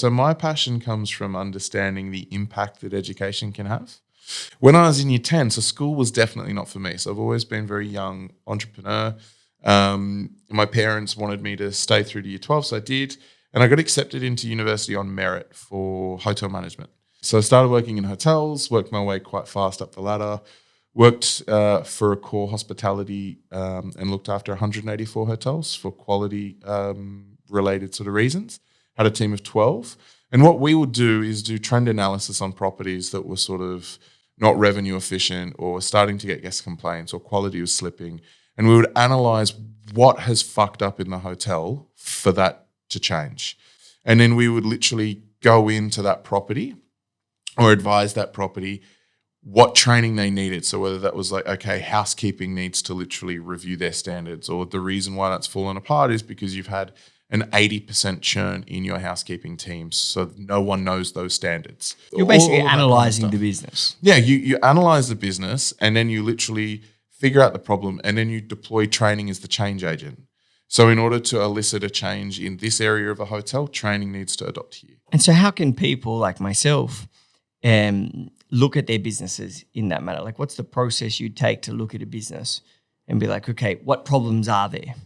So my passion comes from understanding the impact that education can have. When I was in year 10, so school was definitely not for me. So I've always been a very young entrepreneur. My parents wanted me to stay through to year 12, so I did. And I got accepted into university on merit for hotel management. So I started working in hotels, worked my way quite fast up the ladder, worked for a core hospitality and looked after 184 hotels for quality related sort of reasons. Had a team of 12. And what we would do is do trend analysis on properties that were sort of not revenue efficient or starting to get guest complaints or quality was slipping. And we would analyze what has fucked up in the hotel for that to change. And then we would literally go into that property or advise that property what training they needed. So whether that was like, okay, housekeeping needs to literally review their standards, or the reason why that's fallen apart is because you've had an 80% churn in your housekeeping teams, so no one knows those standards. You're basically all analysing kind of the business. Yeah, you analyse the business and then you literally figure out the problem and then you deploy training as the change agent. So in order to elicit a change in this area of a hotel, training needs to adopt here. And so how can people like myself look at their businesses in that manner? Like, what's the process you take to look at a business and be like, okay, what problems are there?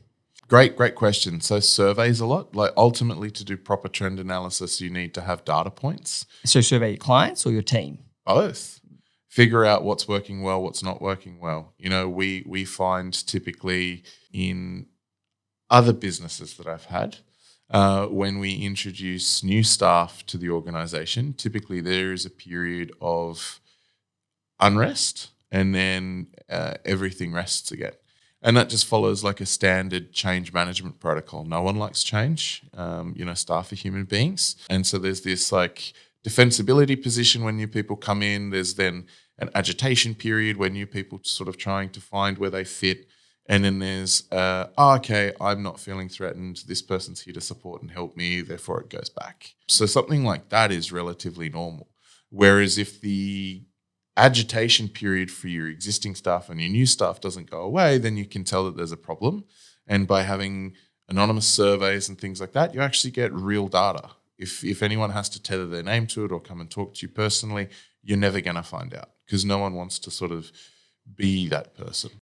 Great question. So surveys a lot. Like ultimately to do proper trend analysis, you need to have data points. So survey your clients or your team? Both. Figure out what's working well, what's not working well. You know, we find typically in other businesses that I've had, when we introduce new staff to the organization, typically there is a period of unrest and then everything rests again. And that just follows like a standard change management protocol. No one likes change. Staff are human beings. And so there's this like defensibility position when new people come in. There's then an agitation period where new people sort of trying to find where they fit. And then there's, okay, I'm not feeling threatened. This person's here to support and help me. Therefore, it goes back. So something like that is relatively normal. Whereas if the agitation period for your existing staff and your new staff doesn't go away, then you can tell that there's a problem. And by having anonymous surveys and things like that, you actually get real data. If anyone has to tether their name to it or come and talk to you personally, you're never going to find out because no one wants to sort of be that person.